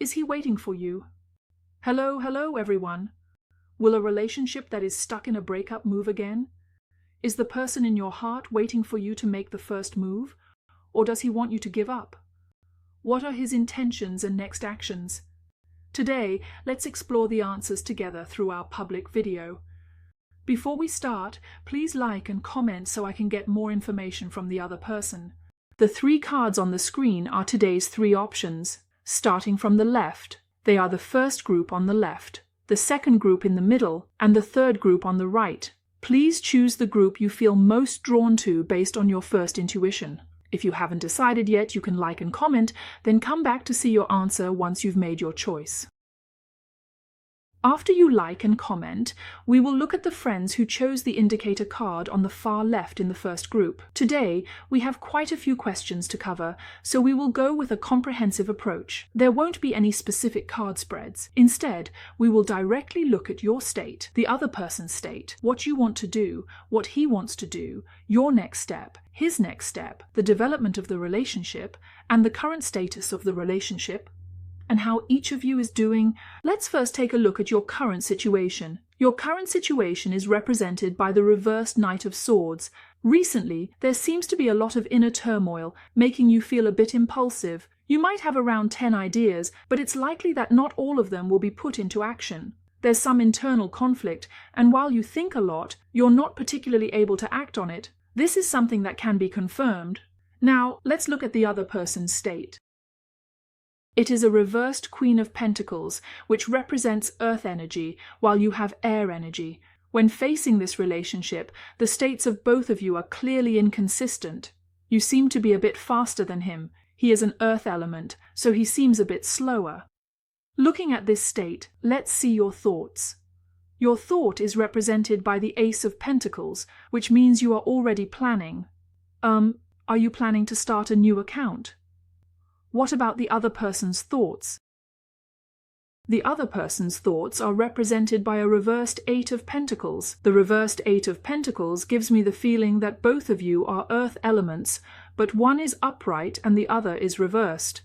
Is he waiting for you? Hello, hello, everyone. Will a relationship that is stuck in a breakup move again? Is the person in your heart waiting for you to make the first move, or does he want you to give up? What are his intentions and next actions? Today, let's explore the answers together through our public video. Before we start, please like and comment so I can get more information from the other person. The 3 cards on the screen are today's 3 options. Starting from the left, they are the first group on the left, the second group in the middle, and the third group on the right. Please choose the group you feel most drawn to based on your first intuition. If you haven't decided yet, you can like and comment, then come back to see your answer once you've made your choice. After you like and comment, we will look at the friends who chose the indicator card on the far left in the first group. Today, we have quite a few questions to cover, so we will go with a comprehensive approach. There won't be any specific card spreads. Instead, we will directly look at your state, the other person's state, what you want to do, what he wants to do, your next step, his next step, the development of the relationship, and the current status of the relationship, and how each of you is doing. Let's first take a look at your current situation. Your current situation is represented by the reversed Knight of Swords. Recently, there seems to be a lot of inner turmoil, making you feel a bit impulsive. You might have around 10 ideas, but it's likely that not all of them will be put into action. There's some internal conflict, and while you think a lot, you're not particularly able to act on it. This is something that can be confirmed. Now, let's look at the other person's state. It is a reversed Queen of Pentacles, which represents earth energy, while you have air energy. When facing this relationship, the states of both of you are clearly inconsistent. You seem to be a bit faster than him. He is an earth element, so he seems a bit slower. Looking at this state, let's see your thoughts. Your thought is represented by the Ace of Pentacles, which means you are already planning. Are you planning to start a new account? What about the other person's thoughts? The other person's thoughts are represented by a reversed 8 of Pentacles. The reversed 8 of Pentacles gives me the feeling that both of you are earth elements, but one is upright and the other is reversed.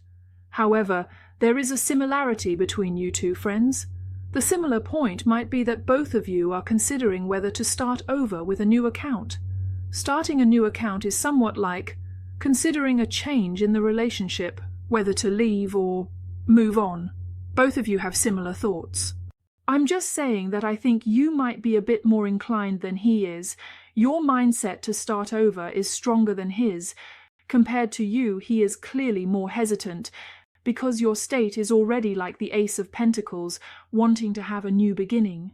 However, there is a similarity between you two friends. The similar point might be that both of you are considering whether to start over with a new account. Starting a new account is somewhat like considering a change in the relationship, whether to leave or move on. Both of you have similar thoughts. I'm just saying that I think you might be a bit more inclined than he is. Your mindset to start over is stronger than his. Compared to you, he is clearly more hesitant, because your state is already like the Ace of Pentacles, wanting to have a new beginning.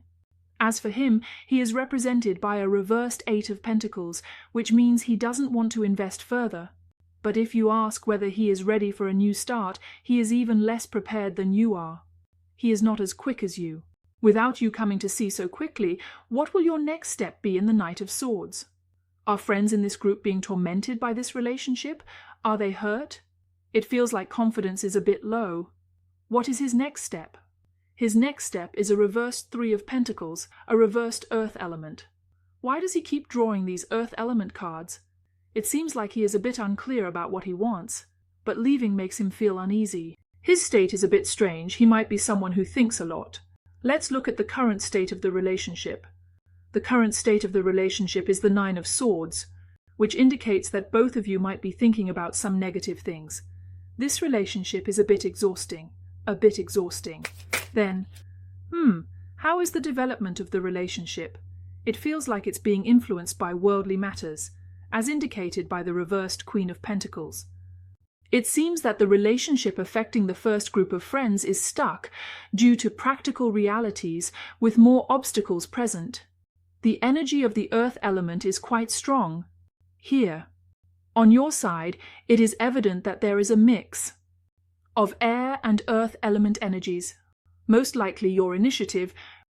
As for him, he is represented by a reversed 8 of Pentacles, which means he doesn't want to invest further. But if you ask whether he is ready for a new start, he is even less prepared than you are. He is not as quick as you. Without you coming to see so quickly, what will your next step be in the Knight of Swords? Are friends in this group being tormented by this relationship? Are they hurt? It feels like confidence is a bit low. What is his next step? His next step is a reversed 3 of Pentacles, a reversed earth element. Why does he keep drawing these earth element cards? It seems like he is a bit unclear about what he wants, but leaving makes him feel uneasy. His state is a bit strange. He might be someone who thinks a lot. Let's look at the current state of the relationship. The current state of the relationship is the 9 of Swords, which indicates that both of you might be thinking about some negative things. This relationship is a bit exhausting. Then, how is the development of the relationship? It feels like it's being influenced by worldly matters, as indicated by the reversed Queen of Pentacles. It seems that the relationship affecting the first group of friends is stuck due to practical realities with more obstacles present. The energy of the earth element is quite strong. Here, on your side, it is evident that there is a mix of air and earth element energies. Most likely your initiative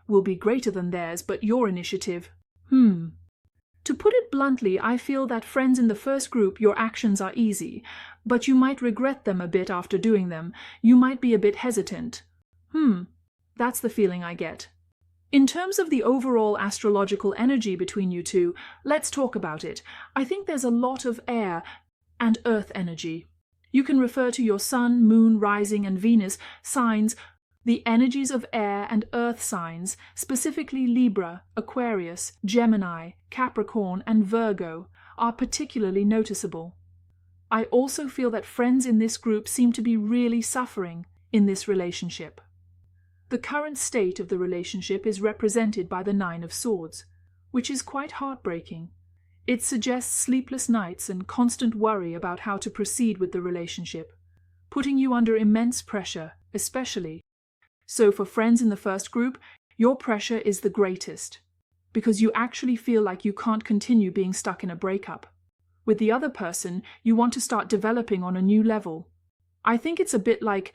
will be greater than theirs, but your initiative, To put it bluntly, I feel that friends in the first group, your actions are easy, but you might regret them a bit after doing them. You might be a bit hesitant. That's the feeling I get. In terms of the overall astrological energy between you two, let's talk about it. I think there's a lot of air and earth energy. You can refer to your Sun, Moon, Rising, and Venus signs. The energies of air and earth signs, specifically Libra, Aquarius, Gemini, Capricorn, and Virgo, are particularly noticeable. I also feel that friends in this group seem to be really suffering in this relationship. The current state of the relationship is represented by the Nine of Swords, which is quite heartbreaking. It suggests sleepless nights and constant worry about how to proceed with the relationship, putting you under immense pressure, especially. So for friends in the first group, your pressure is the greatest, because you actually feel like you can't continue being stuck in a breakup. With the other person, you want to start developing on a new level. I think it's a bit like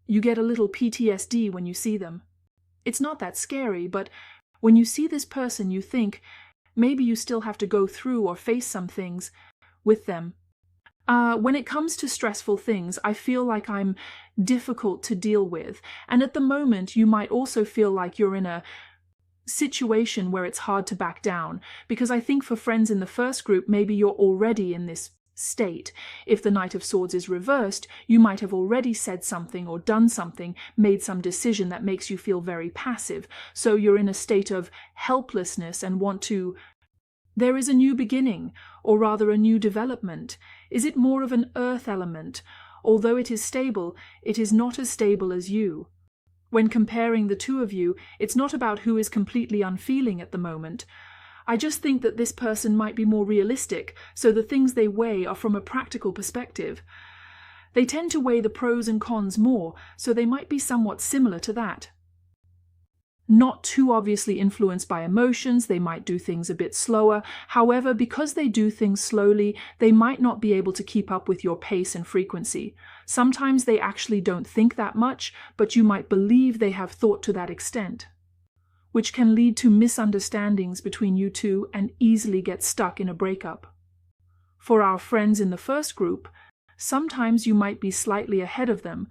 you get a little PTSD when you see them. It's not that scary, but when you see this person, you think maybe you still have to go through or face some things with them. When it comes to stressful things, I feel like I'm difficult to deal with. And at the moment, you might also feel like you're in a situation where it's hard to back down. Because I think for friends in the first group, maybe you're already in this state. If the Knight of Swords is reversed, you might have already said something or done something, made some decision that makes you feel very passive. So you're in a state of helplessness and want to... There is a new beginning, or rather a new development. Is it more of an earth element? Although it is stable, it is not as stable as you. When comparing the two of you, it's not about who is completely unfeeling at the moment. I just think that this person might be more realistic, so the things they weigh are from a practical perspective. They tend to weigh the pros and cons more, so they might be somewhat similar to that. Not too obviously influenced by emotions, they might do things a bit slower. However, because they do things slowly, they might not be able to keep up with your pace and frequency. Sometimes they actually don't think that much, but you might believe they have thought to that extent, which can lead to misunderstandings between you two and easily get stuck in a breakup. For our friends in the first group, sometimes you might be slightly ahead of them,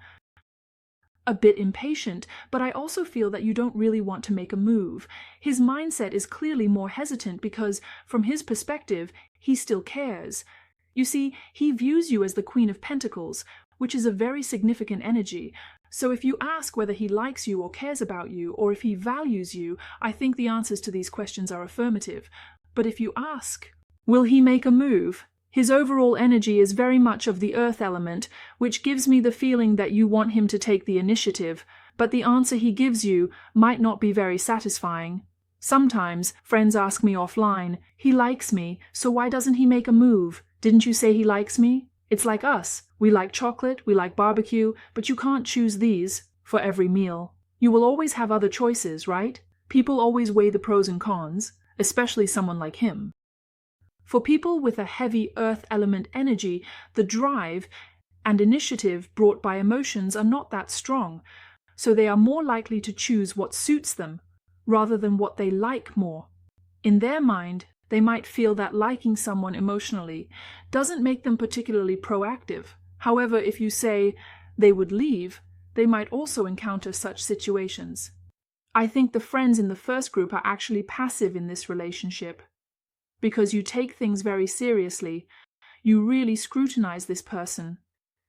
a bit impatient, but I also feel that you don't really want to make a move. His mindset is clearly more hesitant because, from his perspective, he still cares. You see, he views you as the Queen of Pentacles, which is a very significant energy. So if you ask whether he likes you or cares about you, or if he values you, I think the answers to these questions are affirmative. But if you ask, will he make a move? His overall energy is very much of the earth element, which gives me the feeling that you want him to take the initiative, but the answer he gives you might not be very satisfying. Sometimes friends ask me offline, he likes me, so why doesn't he make a move? Didn't you say he likes me? It's like us. We like chocolate, we like barbecue, but you can't choose these for every meal. You will always have other choices, right? People always weigh the pros and cons, especially someone like him. For people with a heavy earth element energy, the drive and initiative brought by emotions are not that strong, so they are more likely to choose what suits them rather than what they like more. In their mind, they might feel that liking someone emotionally doesn't make them particularly proactive. However, if you say they would leave, they might also encounter such situations. I think the friends in the first group are actually passive in this relationship, because you take things very seriously. You really scrutinize this person,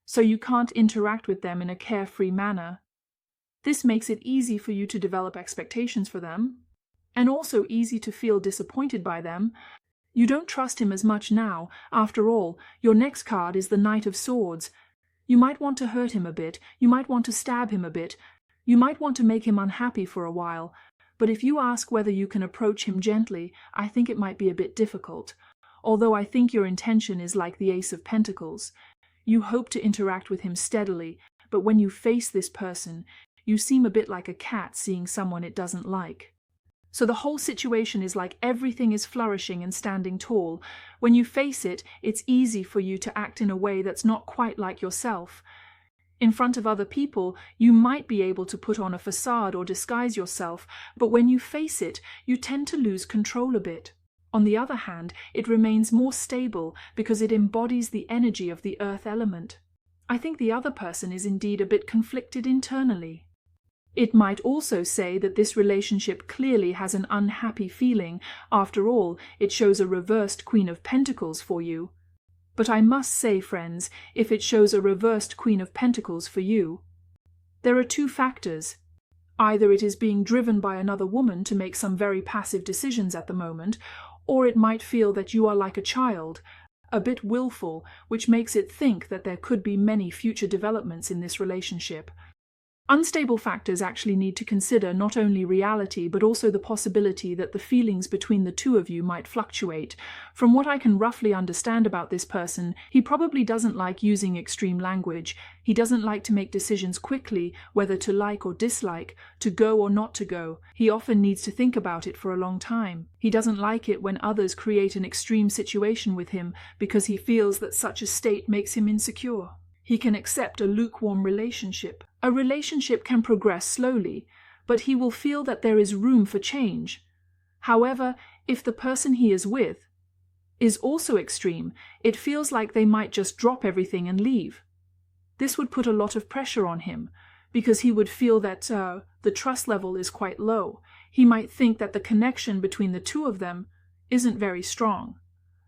so you can't interact with them in a carefree manner. This makes it easy for you to develop expectations for them, and also easy to feel disappointed by them. You don't trust him as much now. After all, your next card is the Knight of Swords. You might want to hurt him a bit, you might want to stab him a bit, you might want to make him unhappy for a while. But if you ask whether you can approach him gently, I think it might be a bit difficult. Although I think your intention is like the Ace of Pentacles. You hope to interact with him steadily, but when you face this person, you seem a bit like a cat seeing someone it doesn't like. So the whole situation is like everything is flourishing and standing tall. When you face it, it's easy for you to act in a way that's not quite like yourself. In front of other people, you might be able to put on a facade or disguise yourself, but when you face it, you tend to lose control a bit. On the other hand, it remains more stable because it embodies the energy of the earth element. I think the other person is indeed a bit conflicted internally. It might also say that this relationship clearly has an unhappy feeling. After all, it shows a reversed Queen of Pentacles for you. But I must say, friends, if it shows a reversed Queen of Pentacles for you, there are two factors. Either it is being driven by another woman to make some very passive decisions at the moment, or it might feel that you are like a child, a bit willful, which makes it think that there could be many future developments in this relationship. Unstable factors actually need to consider not only reality but also the possibility that the feelings between the two of you might fluctuate. From what I can roughly understand about this person, he probably doesn't like using extreme language. He doesn't like to make decisions quickly, whether to like or dislike, to go or not to go. He often needs to think about it for a long time. He doesn't like it when others create an extreme situation with him because he feels that such a state makes him insecure. He can accept a lukewarm relationship. A relationship can progress slowly, but he will feel that there is room for change. However, if the person he is with is also extreme, it feels like they might just drop everything and leave. This would put a lot of pressure on him, because he would feel that the trust level is quite low. He might think that the connection between the two of them isn't very strong.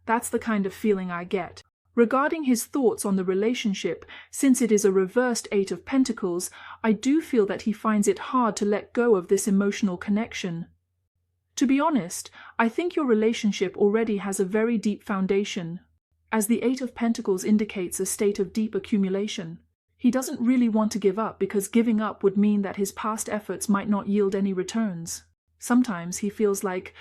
That's the kind of feeling I get. Regarding his thoughts on the relationship, since it is a reversed Eight of Pentacles, I do feel that he finds it hard to let go of this emotional connection. To be honest, I think your relationship already has a very deep foundation, as the Eight of Pentacles indicates a state of deep accumulation. He doesn't really want to give up because giving up would mean that his past efforts might not yield any returns. Sometimes he feels like,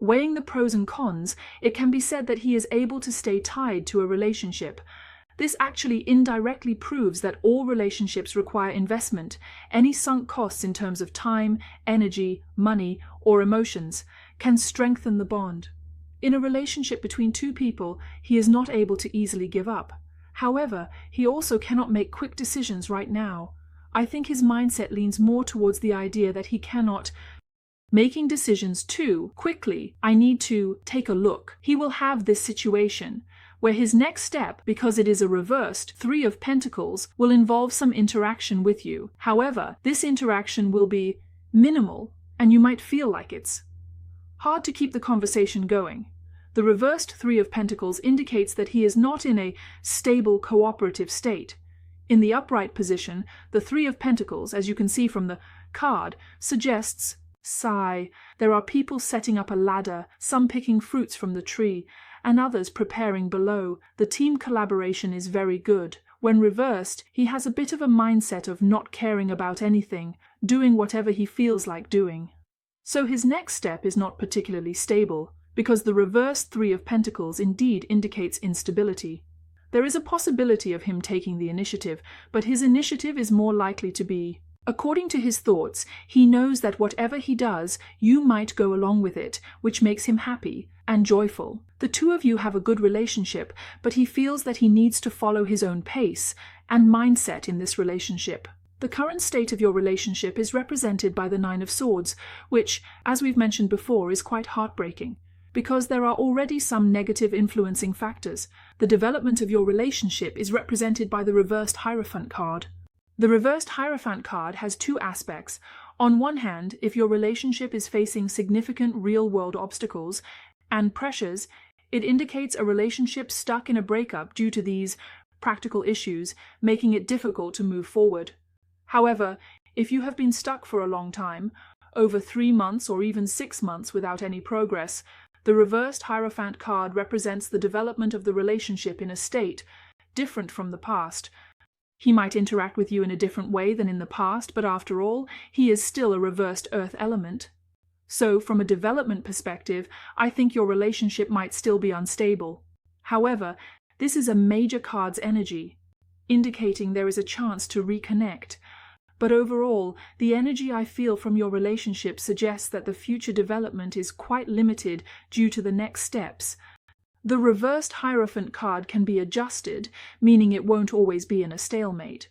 weighing the pros and cons, it can be said that he is able to stay tied to a relationship. This actually indirectly proves that all relationships require investment. Any sunk costs in terms of time, energy, money, or emotions can strengthen the bond. In a relationship between two people, he is not able to easily give up. However, he also cannot make quick decisions right now. I think his mindset leans more towards the idea that he cannot making decisions too quickly. I need to take a look. He will have this situation where his next step, because it is a reversed Three of Pentacles, will involve some interaction with you. However, this interaction will be minimal, and you might feel like it's hard to keep the conversation going. The reversed Three of Pentacles indicates that he is not in a stable, cooperative state. In the upright position, the Three of Pentacles, as you can see from the card, suggests sigh. There are people setting up a ladder, some picking fruits from the tree, and others preparing below. The team collaboration is very good. When reversed, he has a bit of a mindset of not caring about anything, doing whatever he feels like doing. So his next step is not particularly stable, because the reversed Three of Pentacles indeed indicates instability. There is a possibility of him taking the initiative, but his initiative is more likely to be according to his thoughts. He knows that whatever he does, you might go along with it, which makes him happy and joyful. The two of you have a good relationship, but he feels that he needs to follow his own pace and mindset in this relationship. The current state of your relationship is represented by the Nine of Swords, which, as we've mentioned before, is quite heartbreaking, because there are already some negative influencing factors. The development of your relationship is represented by the reversed Hierophant card. The reversed Hierophant card has two aspects. On one hand, if your relationship is facing significant real-world obstacles and pressures, it indicates a relationship stuck in a breakup due to these practical issues, making it difficult to move forward. However, if you have been stuck for a long time, over 3 months or even 6 months without any progress, the reversed Hierophant card represents the development of the relationship in a state different from the past. He might interact with you in a different way than in the past, but after all, he is still a reversed earth element. So, from a development perspective, I think your relationship might still be unstable. However, this is a major card's energy, indicating there is a chance to reconnect. But overall, the energy I feel from your relationship suggests that the future development is quite limited due to the next steps. The reversed Hierophant card can be adjusted, meaning it won't always be in a stalemate.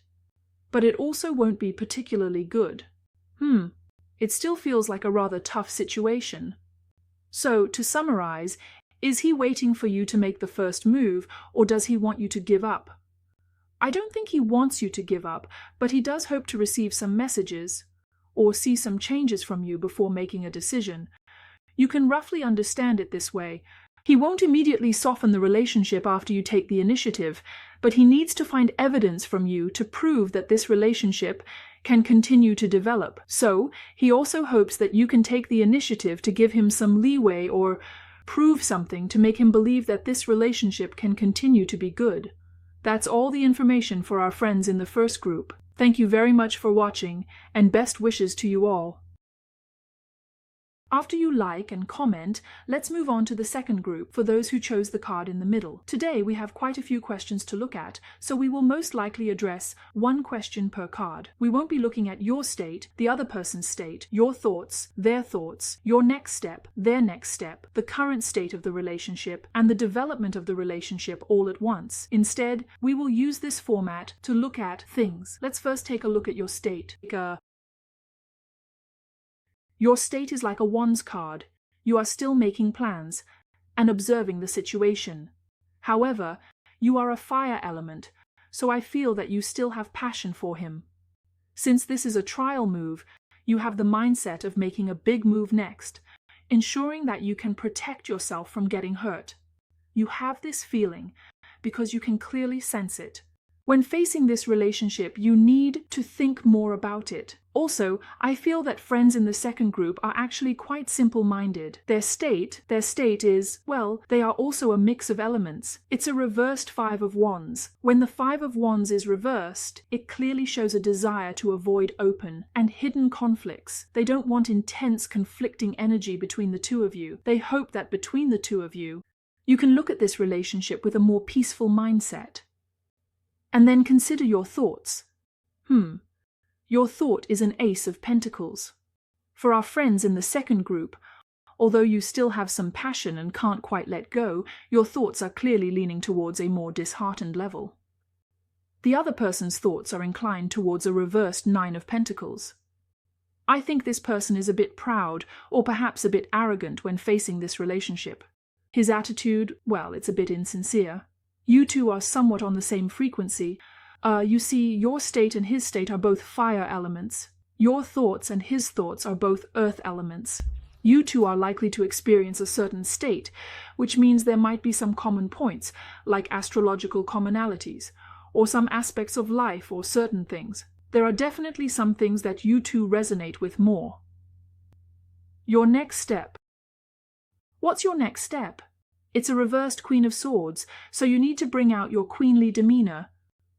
But it also won't be particularly good. It still feels like a rather tough situation. So, to summarize, is he waiting for you to make the first move, or does he want you to give up? I don't think he wants you to give up, but he does hope to receive some messages, or see some changes from you before making a decision. You can roughly understand it this way. He won't immediately soften the relationship after you take the initiative, but he needs to find evidence from you to prove that this relationship can continue to develop. So, he also hopes that you can take the initiative to give him some leeway or prove something to make him believe that this relationship can continue to be good. That's all the information for our friends in the first group. Thank you very much for watching, and best wishes to you all. After you like and comment, let's move on to the second group for those who chose the card in the middle. Today we have quite a few questions to look at, so we will most likely address one question per card. We won't be looking at your state, the other person's state, your thoughts, your next step, their next step, the current state of the relationship, and the development of the relationship all at once. Instead, we will use this format to look at things. Let's first take a look at your state. Your state is like a wands card. You are still making plans and observing the situation. However, you are a fire element, so I feel that you still have passion for him. Since this is a trial move, you have the mindset of making a big move next, ensuring that you can protect yourself from getting hurt. You have this feeling because you can clearly sense it. When facing this relationship, you need to think more about it. Also, I feel that friends in the second group are actually quite simple-minded. Their state is, well, they are also a mix of elements. It's a reversed Five of Wands. When the Five of Wands is reversed, it clearly shows a desire to avoid open and hidden conflicts. They don't want intense, conflicting energy between the two of you. They hope that between the two of you, you can look at this relationship with a more peaceful mindset. And then consider your thoughts. Your thought is an Ace of Pentacles. For our friends in the second group, although you still have some passion and can't quite let go, your thoughts are clearly leaning towards a more disheartened level. The other person's thoughts are inclined towards a reversed Nine of Pentacles. I think this person is a bit proud, or perhaps a bit arrogant when facing this relationship. His attitude, well, it's a bit insincere. You two are somewhat on the same frequency. You see, your state and his state are both fire elements. Your thoughts and his thoughts are both earth elements. You two are likely to experience a certain state, which means there might be some common points, like astrological commonalities, or some aspects of life or certain things. There are definitely some things that you two resonate with more. Your next step. What's your next step? It's a reversed Queen of Swords, so you need to bring out your queenly demeanor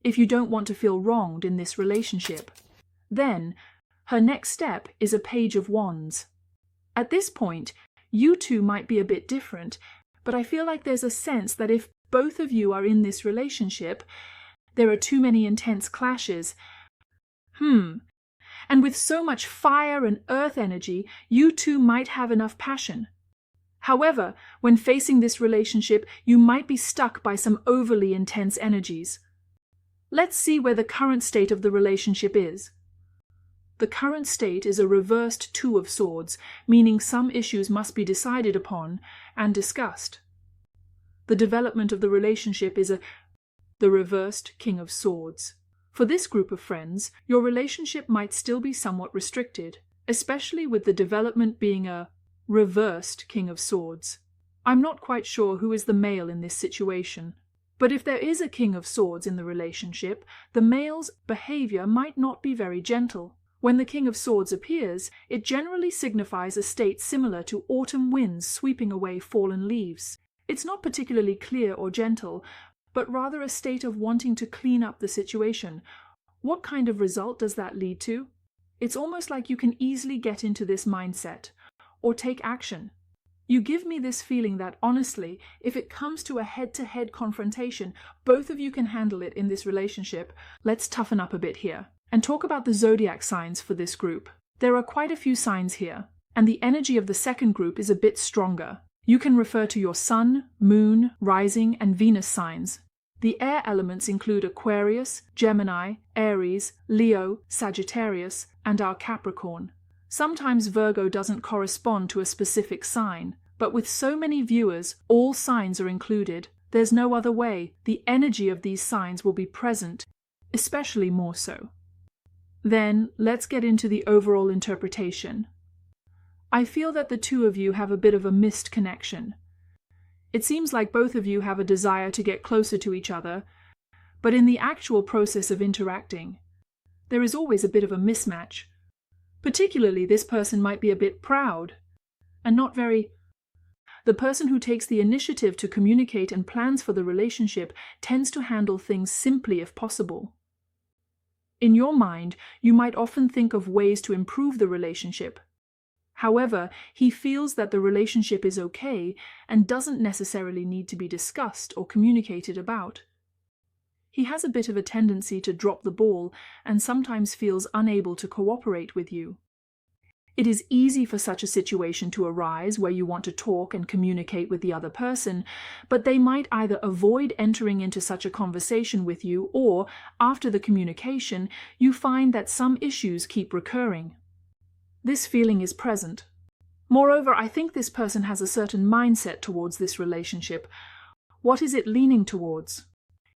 if you don't want to feel wronged in this relationship. Then, her next step is a Page of Wands. At this point, you two might be a bit different, but I feel like there's a sense that if both of you are in this relationship, there are too many intense clashes. And with so much fire and earth energy, you two might have enough passion. However, when facing this relationship, you might be stuck by some overly intense energies. Let's see where the current state of the relationship is. The current state is a reversed Two of Swords, meaning some issues must be decided upon and discussed. The development of the relationship is the reversed King of Swords. For this group of friends, your relationship might still be somewhat restricted, especially with the development being a reversed King of Swords. I'm not quite sure who is the male in this situation, but if there is a King of Swords in the relationship, the male's behavior might not be very gentle. When the King of Swords appears, it generally signifies a state similar to autumn winds sweeping away fallen leaves. It's not particularly clear or gentle, but rather a state of wanting to clean up the situation. What kind of result does that lead to? It's almost like you can easily get into this mindset or take action. You give me this feeling that, honestly, if it comes to a head-to-head confrontation, both of you can handle it in this relationship. Let's toughen up a bit here and talk about the zodiac signs for this group. There are quite a few signs here, and the energy of the second group is a bit stronger. You can refer to your Sun, Moon, Rising, and Venus signs. The air elements include Aquarius, Gemini, Aries, Leo, Sagittarius, and our Capricorn. Sometimes Virgo doesn't correspond to a specific sign, but with so many viewers, all signs are included. There's no other way. The energy of these signs will be present, especially more so. Then, let's get into the overall interpretation. I feel that the two of you have a bit of a missed connection. It seems like both of you have a desire to get closer to each other, but in the actual process of interacting, there is always a bit of a mismatch. Particularly, this person might be a bit proud and not very... The person who takes the initiative to communicate and plans for the relationship tends to handle things simply if possible. In your mind, you might often think of ways to improve the relationship. However, he feels that the relationship is okay and doesn't necessarily need to be discussed or communicated about. He has a bit of a tendency to drop the ball and sometimes feels unable to cooperate with you. It is easy for such a situation to arise where you want to talk and communicate with the other person, but they might either avoid entering into such a conversation with you or, after the communication, you find that some issues keep recurring. This feeling is present. Moreover, I think this person has a certain mindset towards this relationship. What is it leaning towards?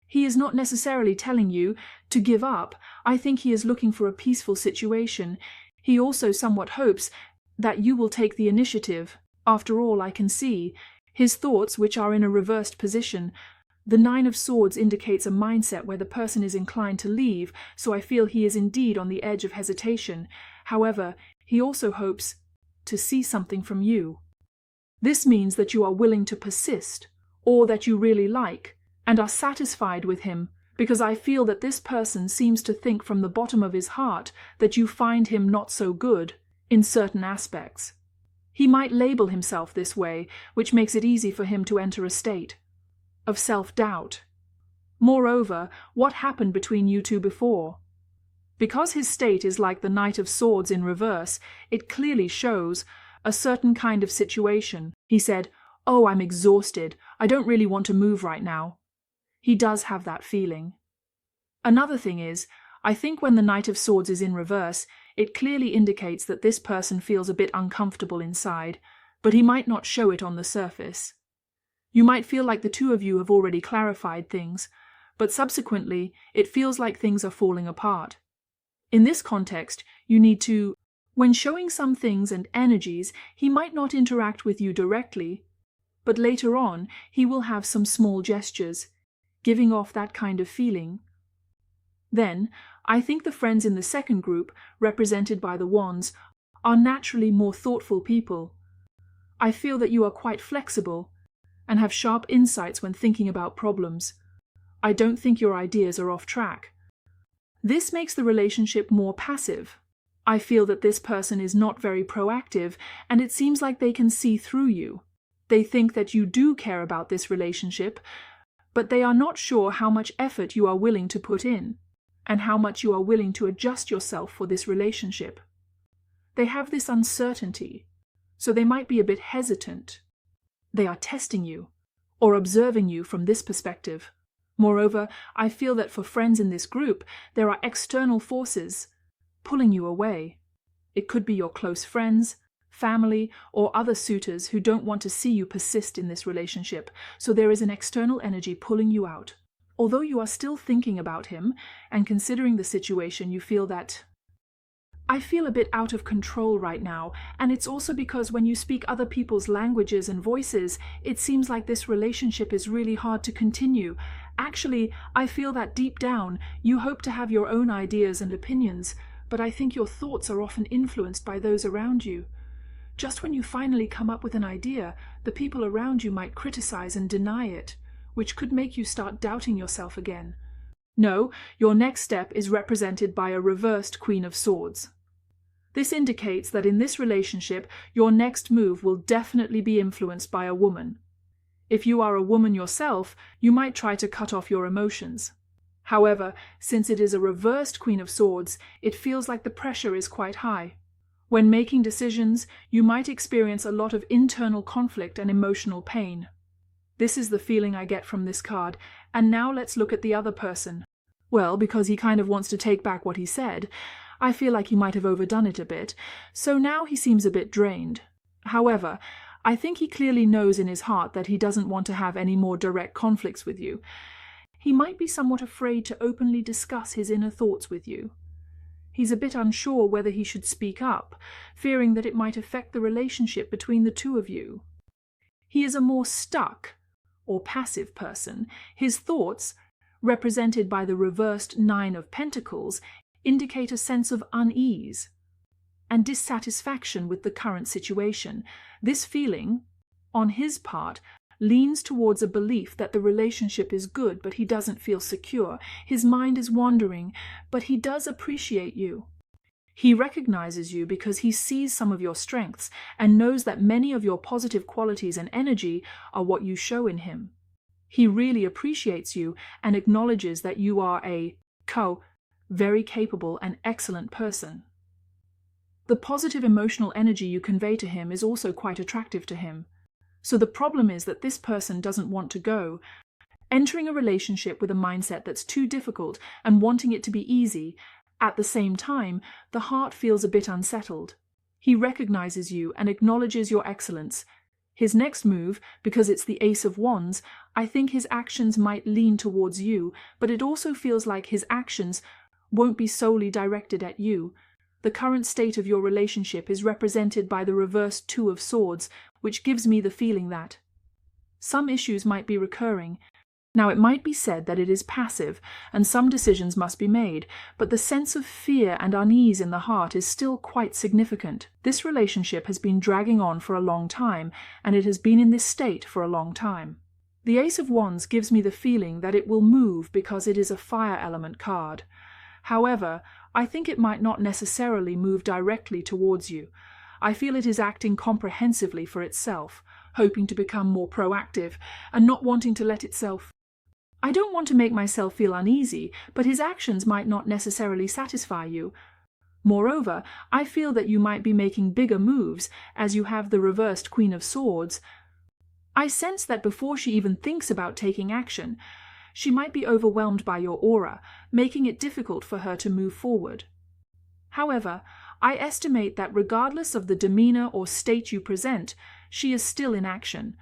He is not necessarily telling you to give up. I think he is looking for a peaceful situation. He also somewhat hopes that you will take the initiative. After all, I can see his thoughts, which are in a reversed position. The Nine of Swords indicates a mindset where the person is inclined to leave, so I feel he is indeed on the edge of hesitation. However, he also hopes to see something from you. This means that you are willing to persist, or that you really like and are satisfied with him, because I feel that this person seems to think from the bottom of his heart that you find him not so good in certain aspects. He might label himself this way, which makes it easy for him to enter a state of self-doubt. Moreover, what happened between you two before? Because his state is like the Knight of Swords in reverse, it clearly shows a certain kind of situation. He said, "Oh, I'm exhausted. I don't really want to move right now." He does have that feeling. Another thing is, I think when the Knight of Swords is in reverse, it clearly indicates that this person feels a bit uncomfortable inside, but he might not show it on the surface. You might feel like the two of you have already clarified things, but subsequently it feels like things are falling apart. In this context, you need to, when showing some things and energies, he might not interact with you directly, but later on he will have some small gestures, giving off that kind of feeling. Then, I think the friends in the second group, represented by the Wands, are naturally more thoughtful people. I feel that you are quite flexible and have sharp insights when thinking about problems. I don't think your ideas are off track. This makes the relationship more passive. I feel that this person is not very proactive, and it seems like they can see through you. They think that you do care about this relationship, but they are not sure how much effort you are willing to put in, and how much you are willing to adjust yourself for this relationship. They have this uncertainty, so they might be a bit hesitant. They are testing you, or observing you from this perspective. Moreover, I feel that for friends in this group, there are external forces pulling you away. It could be your close friends, family, or other suitors who don't want to see you persist in this relationship, so there is an external energy pulling you out. Although you are still thinking about him and considering the situation, you feel that, I feel a bit out of control right now, and it's also because when you speak other people's languages and voices, it seems like this relationship is really hard to continue. Actually, I feel that deep down, you hope to have your own ideas and opinions, but I think your thoughts are often influenced by those around you. Just when you finally come up with an idea, the people around you might criticize and deny it, which could make you start doubting yourself again. No, your next step is represented by a reversed Queen of Swords. This indicates that in this relationship, your next move will definitely be influenced by a woman. If you are a woman yourself, you might try to cut off your emotions. However, since it is a reversed Queen of Swords, it feels like the pressure is quite high. When making decisions, you might experience a lot of internal conflict and emotional pain. This is the feeling I get from this card, and now let's look at the other person. Well, because he kind of wants to take back what he said, I feel like he might have overdone it a bit, so now he seems a bit drained. However, I think he clearly knows in his heart that he doesn't want to have any more direct conflicts with you. He might be somewhat afraid to openly discuss his inner thoughts with you. He's a bit unsure whether he should speak up, fearing that it might affect the relationship between the two of you. He is a more stuck, or passive person. His thoughts, represented by the reversed Nine of Pentacles, indicate a sense of unease and dissatisfaction with the current situation. This feeling, on his part, leans towards a belief that the relationship is good, but he doesn't feel secure. His mind is wandering, but he does appreciate you. He recognizes you because he sees some of your strengths and knows that many of your positive qualities and energy are what you show in him. He really appreciates you and acknowledges that you are a very capable and excellent person. The positive emotional energy you convey to him is also quite attractive to him. So the problem is that this person doesn't want to go. Entering a relationship with a mindset that's too difficult and wanting it to be easy, at the same time, the heart feels a bit unsettled. He recognizes you and acknowledges your excellence. His next move, because it's the Ace of Wands, I think his actions might lean towards you, but it also feels like his actions won't be solely directed at you. The current state of your relationship is represented by the reversed Two of Swords, which gives me the feeling that some issues might be recurring. Now, it might be said that it is passive, and some decisions must be made, but the sense of fear and unease in the heart is still quite significant. This relationship has been dragging on for a long time, and it has been in this state for a long time. The Ace of Wands gives me the feeling that it will move because it is a fire element card. However, I think it might not necessarily move directly towards you. I feel it is acting comprehensively for itself, hoping to become more proactive, and not wanting to let itself. I don't want to make myself feel uneasy, but his actions might not necessarily satisfy you. Moreover, I feel that you might be making bigger moves, as you have the reversed Queen of Swords. I sense that before she even thinks about taking action, she might be overwhelmed by your aura, making it difficult for her to move forward. However, I estimate that regardless of the demeanor or state you present, she is still in action.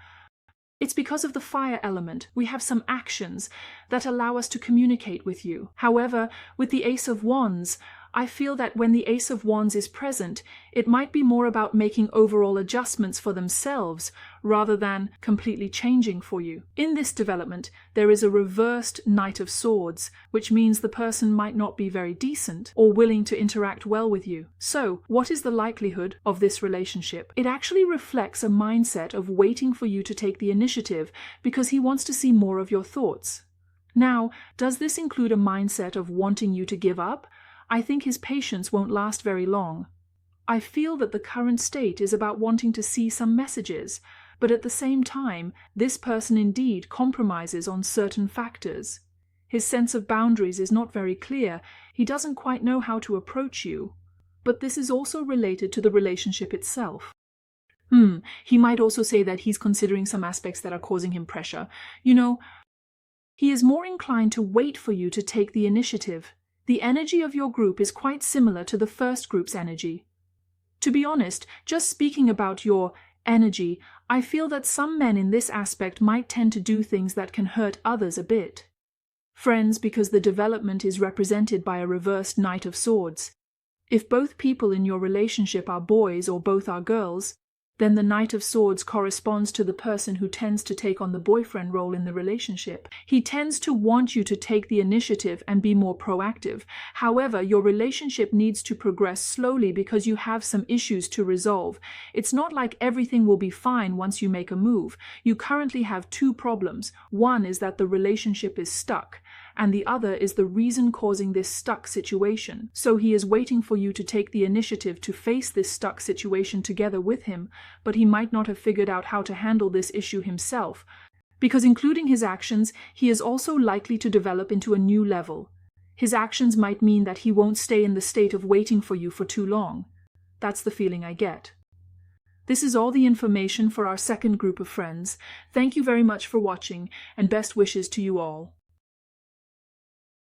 It's because of the fire element we have some actions that allow us to communicate with you. However, with the Ace of Wands, I feel that when the Ace of Wands is present, it might be more about making overall adjustments for themselves rather than completely changing for you. In this development, there is a reversed Knight of Swords, which means the person might not be very decent or willing to interact well with you. So, what is the likelihood of this relationship? It actually reflects a mindset of waiting for you to take the initiative because he wants to see more of your thoughts. Now, does this include a mindset of wanting you to give up? I think his patience won't last very long. I feel that the current state is about wanting to see some messages, but at the same time, this person indeed compromises on certain factors. His sense of boundaries is not very clear. He doesn't quite know how to approach you. But this is also related to the relationship itself. He might also say that he's considering some aspects that are causing him pressure. He is more inclined to wait for you to take the initiative. The energy of your group is quite similar to the first group's energy. To be honest, just speaking about your energy, I feel that some men in this aspect might tend to do things that can hurt others a bit. Friends, because the development is represented by a reversed Knight of Swords. If both people in your relationship are boys or both are girls, then the Knight of Swords corresponds to the person who tends to take on the boyfriend role in the relationship. He tends to want you to take the initiative and be more proactive. However, your relationship needs to progress slowly because you have some issues to resolve. It's not like everything will be fine once you make a move. You currently have two problems. One is that the relationship is stuck, and the other is the reason causing this stuck situation. So he is waiting for you to take the initiative to face this stuck situation together with him, but he might not have figured out how to handle this issue himself, because including his actions, he is also likely to develop into a new level. His actions might mean that he won't stay in the state of waiting for you for too long. That's the feeling I get. This is all the information for our second group of friends. Thank you very much for watching, and best wishes to you all.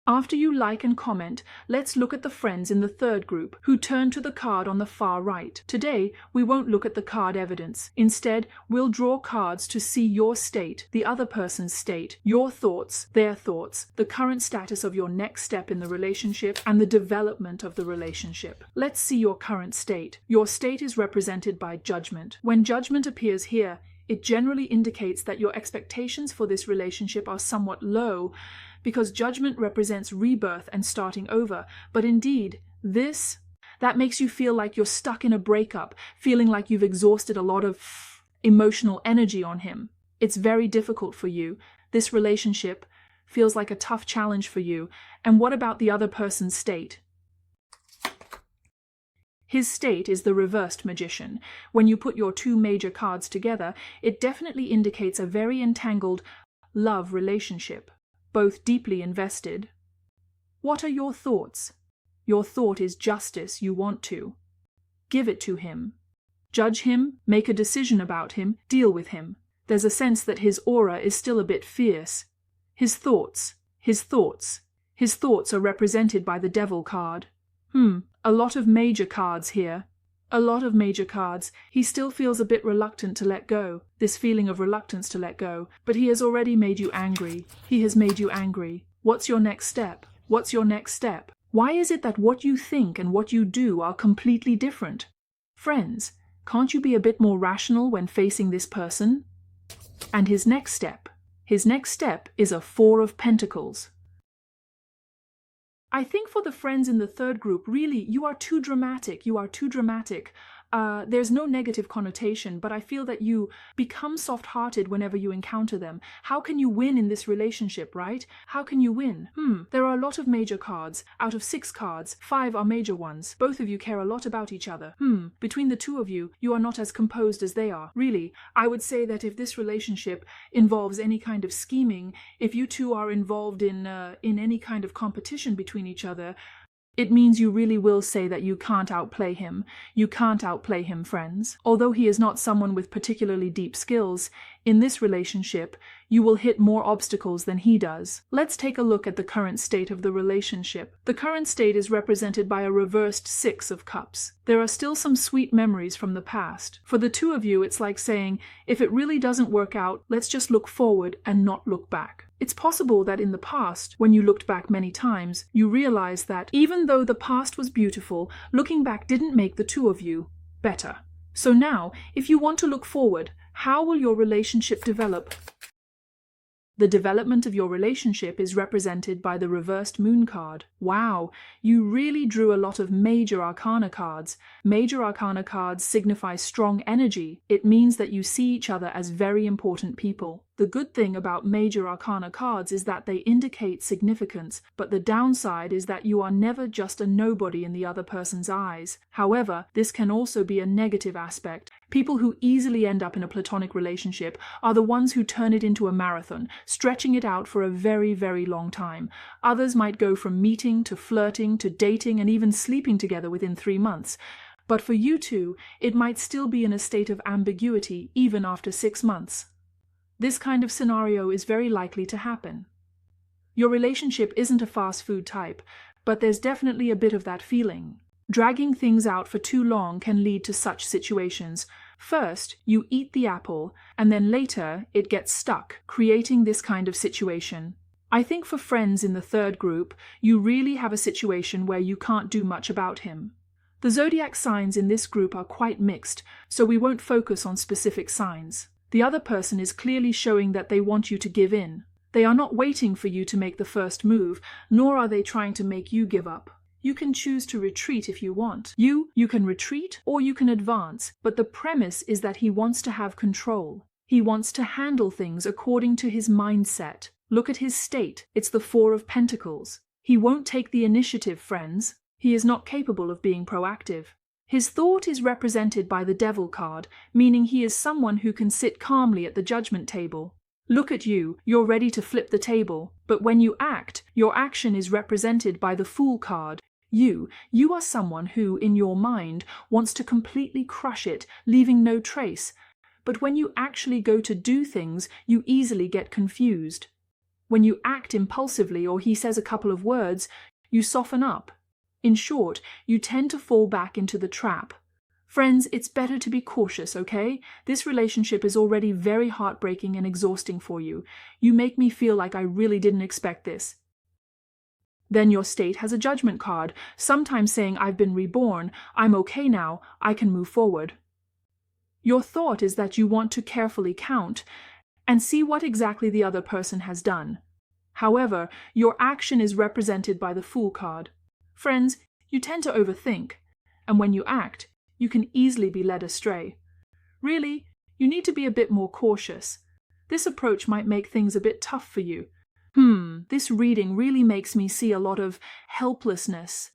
After you like and comment, let's look at the friends in the third group who turn to the card on the far right. Today, we won't look at the card evidence. Instead, we'll draw cards to see your state, the other person's state, your thoughts, their thoughts, the current status of your next step in the relationship, and the development of the relationship. Let's see your current state. Your state is represented by Judgment. When Judgment appears here, It generally indicates that your expectations for this relationship are somewhat low, because Judgment represents rebirth and starting over. But indeed, that makes you feel like you're stuck in a breakup, feeling like you've exhausted a lot of emotional energy on him. It's very difficult for you. This relationship feels like a tough challenge for you. And what about the other person's state? His state is the reversed Magician. When you put your two major cards together, it definitely indicates a very entangled love relationship, both deeply invested. What are your thoughts? Your thought is justice. You want to give it to him. Judge him, make a decision about him, deal with him. There's a sense that his aura is still a bit fierce. His thoughts are represented by the Devil card. A lot of major cards here. A lot of major cards. He still feels a bit reluctant to let go, this feeling of reluctance to let go, but he has already made you angry. He has made you angry. What's your next step? What's your next step? Why is it that what you think and what you do are completely different? Friends, can't you be a bit more rational when facing this person? And his next step is a Four of Pentacles. I think for the friends in the third group, really, you are too dramatic. There's no negative connotation, but I feel that you become soft-hearted whenever you encounter them. How can you win in this relationship, right? How can you win? There are a lot of major cards. Out of 6 cards, 5 are major ones. Both of you care a lot about each other. Between the two of you, you are not as composed as they are. Really, I would say that if this relationship involves any kind of scheming, if you two are involved in any kind of competition between each other, it means you really will say that you can't outplay him. You can't outplay him, friends. Although he is not someone with particularly deep skills, in this relationship, you will hit more obstacles than he does. Let's take a look at the current state of the relationship. The current state is represented by a reversed 6 of Cups. There are still some sweet memories from the past. For the two of you, it's like saying, if it really doesn't work out, let's just look forward and not look back. It's possible that in the past, when you looked back many times, you realized that even though the past was beautiful, looking back didn't make the two of you better. So now, if you want to look forward, how will your relationship develop? The development of your relationship is represented by the reversed Moon card. Wow, you really drew a lot of major arcana cards. Major arcana cards signify strong energy. It means that you see each other as very important people. The good thing about major arcana cards is that they indicate significance, but the downside is that you are never just a nobody in the other person's eyes. However, this can also be a negative aspect. People who easily end up in a platonic relationship are the ones who turn it into a marathon, stretching it out for a very, very long time. Others might go from meeting to flirting to dating and even sleeping together within 3 months. But for you two, it might still be in a state of ambiguity even after 6 months. This kind of scenario is very likely to happen. Your relationship isn't a fast food type, but there's definitely a bit of that feeling. Dragging things out for too long can lead to such situations. First, you eat the apple, and then later it gets stuck, creating this kind of situation. I think for friends in the third group, you really have a situation where you can't do much about him. The zodiac signs in this group are quite mixed, so we won't focus on specific signs. The other person is clearly showing that they want you to give in. They are not waiting for you to make the first move, nor are they trying to make you give up. You can choose to retreat if you want. You can retreat or you can advance, but the premise is that he wants to have control. He wants to handle things according to his mindset. Look at his state. It's the Four of Pentacles. He won't take the initiative, friends. He is not capable of being proactive. His thought is represented by the Devil card, meaning he is someone who can sit calmly at the judgment table. Look at you, you're ready to flip the table, but when you act, your action is represented by the Fool card. You are someone who, in your mind, wants to completely crush it, leaving no trace. But when you actually go to do things, you easily get confused. When you act impulsively or he says a couple of words, you soften up. In short, you tend to fall back into the trap. Friends, it's better to be cautious, okay? This relationship is already very heartbreaking and exhausting for you. You make me feel like I really didn't expect this. Then your state has a judgment card, sometimes saying I've been reborn, I'm okay now, I can move forward. Your thought is that you want to carefully count and see what exactly the other person has done. However, your action is represented by the Fool card. Friends, you tend to overthink, and when you act, you can easily be led astray. Really, you need to be a bit more cautious. This approach might make things a bit tough for you. This reading really makes me see a lot of helplessness.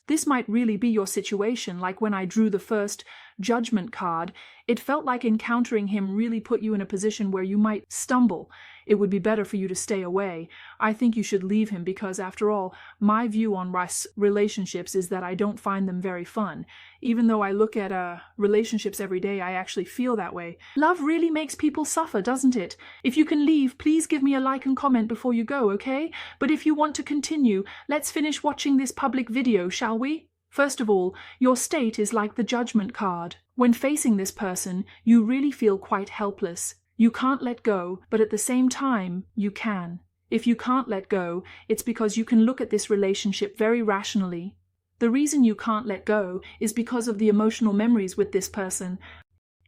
This might really be your situation, like when I drew the first Judgment card. It felt like encountering him really put you in a position where you might stumble. It would be better for you to stay away. I think you should leave him because, after all, my view on relationships is that I don't find them very fun. Even though I look at relationships every day, I actually feel that way. Love really makes people suffer, doesn't it? If you can leave, please give me a like and comment before you go, okay? But if you want to continue, let's finish watching this public video, shall we? First of all, your state is like the Judgment card. When facing this person, you really feel quite helpless. You can't let go, but at the same time, you can. If you can't let go, it's because you can look at this relationship very rationally. The reason you can't let go is because of the emotional memories with this person.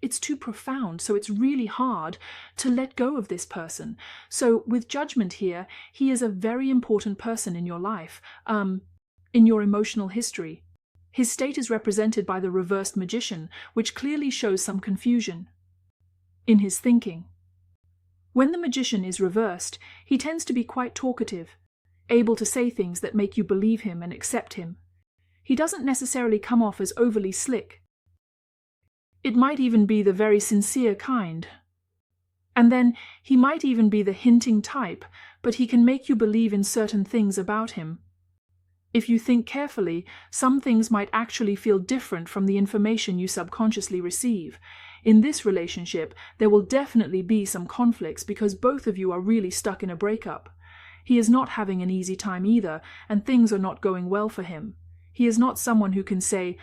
It's too profound, so it's really hard to let go of this person. So with Judgment here, he is a very important person in your life, in your emotional history. His state is represented by the reversed Magician, which clearly shows some confusion in his thinking. When the Magician is reversed, he tends to be quite talkative, able to say things that make you believe him and accept him. He doesn't necessarily come off as overly slick. It might even be the very sincere kind. And then he might even be the hinting type, but he can make you believe in certain things about him. If you think carefully, some things might actually feel different from the information you subconsciously receive. In this relationship, there will definitely be some conflicts because both of you are really stuck in a breakup. He is not having an easy time either, and things are not going well for him. He is not someone who can say,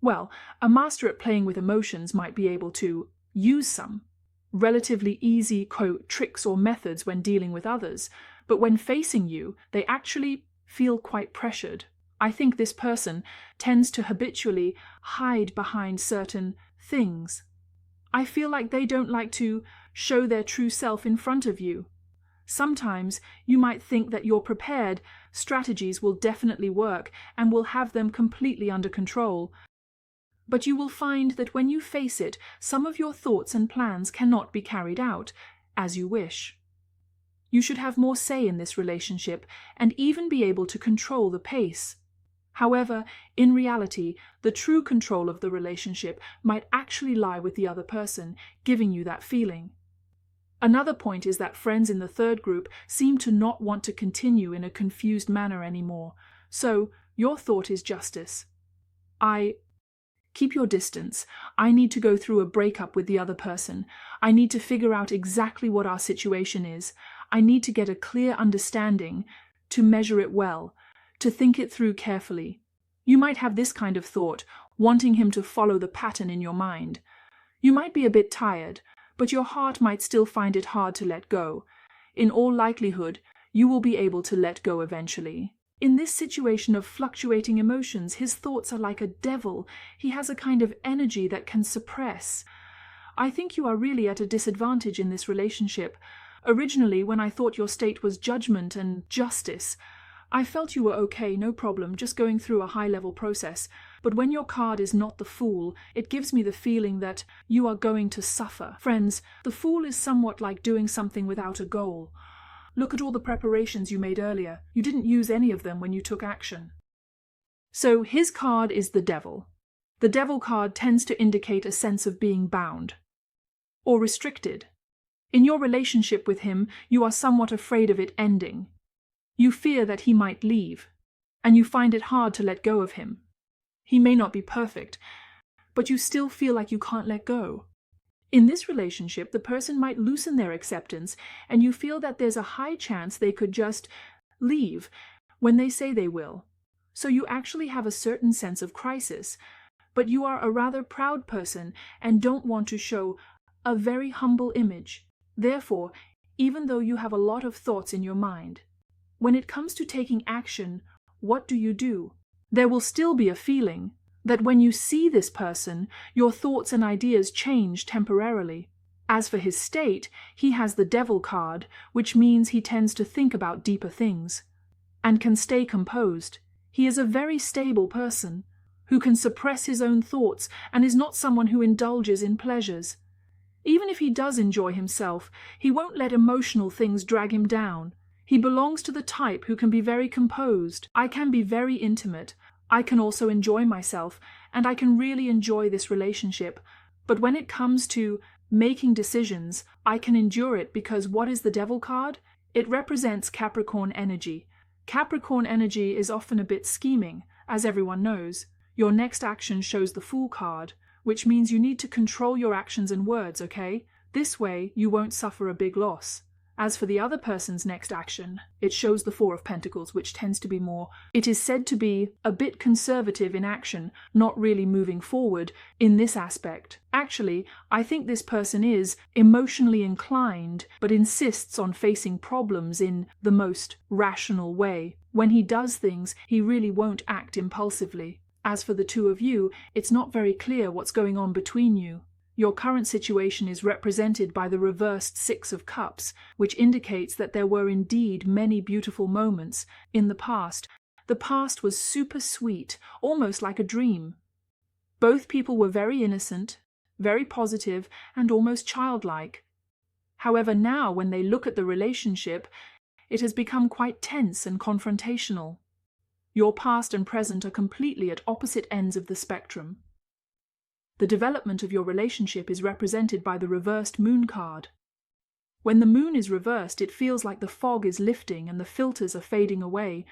well, a master at playing with emotions might be able to use some relatively easy, quote, tricks or methods when dealing with others, but when facing you, they actually feel quite pressured. I think this person tends to habitually hide behind certain things. I feel like they don't like to show their true self in front of you. Sometimes you might think that your prepared strategies will definitely work and will have them completely under control. But you will find that when you face it, some of your thoughts and plans cannot be carried out as you wish. You should have more say in this relationship and even be able to control the pace. However, in reality, the true control of the relationship might actually lie with the other person, giving you that feeling. Another point is that friends in the third group seem to not want to continue in a confused manner anymore. So, your thought is justice. Keep your distance. I need to go through a breakup with the other person. I need to figure out exactly what our situation is. I need to get a clear understanding, to measure it well, to think it through carefully. You might have this kind of thought, wanting him to follow the pattern in your mind. You might be a bit tired, but your heart might still find it hard to let go. In all likelihood, you will be able to let go eventually. In this situation of fluctuating emotions, his thoughts are like a devil. He has a kind of energy that can suppress. I think you are really at a disadvantage in this relationship. Originally, when I thought your state was judgment and justice, I felt you were okay, no problem, just going through a high-level process. But when your card is not the Fool, it gives me the feeling that you are going to suffer. Friends, the Fool is somewhat like doing something without a goal. Look at all the preparations you made earlier. You didn't use any of them when you took action. So his card is the Devil. The Devil card tends to indicate a sense of being bound or restricted. In your relationship with him, you are somewhat afraid of it ending. You fear that he might leave, and you find it hard to let go of him. He may not be perfect, but you still feel like you can't let go. In this relationship, the person might loosen their acceptance, and you feel that there's a high chance they could just leave when they say they will. So you actually have a certain sense of crisis, but you are a rather proud person and don't want to show a very humble image. Therefore, even though you have a lot of thoughts in your mind, when it comes to taking action, what do? There will still be a feeling, that when you see this person, your thoughts and ideas change temporarily. As for his state, he has the Devil card, which means he tends to think about deeper things and can stay composed. He is a very stable person who can suppress his own thoughts and is not someone who indulges in pleasures. Even if he does enjoy himself, he won't let emotional things drag him down. He belongs to the type who can be very composed. I can be very intimate. I can also enjoy myself, and I can really enjoy this relationship. But when it comes to making decisions, I can endure it because what is the Devil card? It represents Capricorn energy. Capricorn energy is often a bit scheming, as everyone knows. Your next action shows the Fool card, which means you need to control your actions and words, okay? This way, you won't suffer a big loss. As for the other person's next action, it shows the Four of Pentacles, which tends to be more, it is said to be a bit conservative in action, not really moving forward in this aspect. Actually, I think this person is emotionally inclined, but insists on facing problems in the most rational way. When he does things, he really won't act impulsively. As for the two of you, it's not very clear what's going on between you. Your current situation is represented by the reversed Six of Cups, which indicates that there were indeed many beautiful moments in the past. The past was super sweet, almost like a dream. Both people were very innocent, very positive, and almost childlike. However, now when they look at the relationship, it has become quite tense and confrontational. Your past and present are completely at opposite ends of the spectrum. The development of your relationship is represented by the reversed Moon card. When the moon is reversed, it feels like the fog is lifting and the filters are fading away.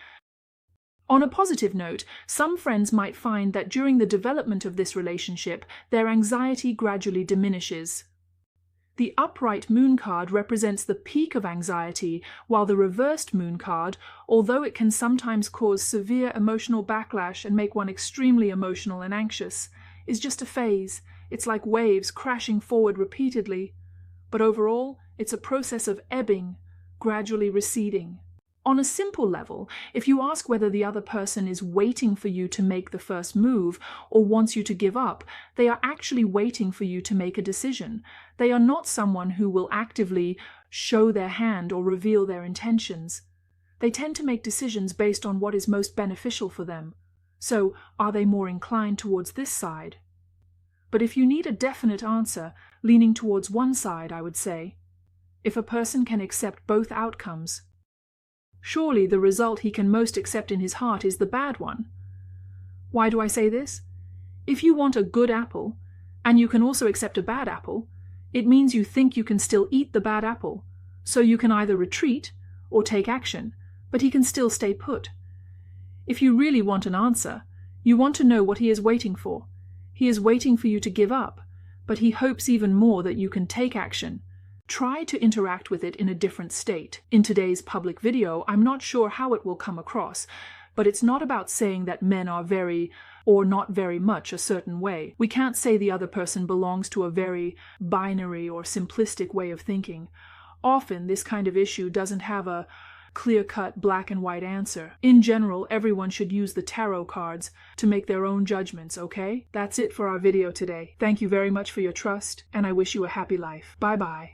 On a positive note, some friends might find that during the development of this relationship, their anxiety gradually diminishes. The upright Moon card represents the peak of anxiety, while the reversed Moon card, although it can sometimes cause severe emotional backlash and make one extremely emotional and anxious, is just a phase. It's like waves crashing forward repeatedly. But overall, it's a process of ebbing, gradually receding. On a simple level, if you ask whether the other person is waiting for you to make the first move or wants you to give up, they are actually waiting for you to make a decision. They are not someone who will actively show their hand or reveal their intentions. They tend to make decisions based on what is most beneficial for them. So, are they more inclined towards this side? But if you need a definite answer, leaning towards one side, I would say, if a person can accept both outcomes, surely the result he can most accept in his heart is the bad one. Why do I say this? If you want a good apple, and you can also accept a bad apple, it means you think you can still eat the bad apple, so you can either retreat or take action, but he can still stay put. If you really want an answer, you want to know what he is waiting for. He is waiting for you to give up, but he hopes even more that you can take action. Try to interact with it in a different state. In today's public video, I'm not sure how it will come across, but it's not about saying that men are very or not very much a certain way. We can't say the other person belongs to a very binary or simplistic way of thinking. Often, this kind of issue doesn't have a clear-cut black and white answer. In general, everyone should use the tarot cards to make their own judgments, okay? That's it for our video today. Thank you very much for your trust, and I wish you a happy life. Bye-bye.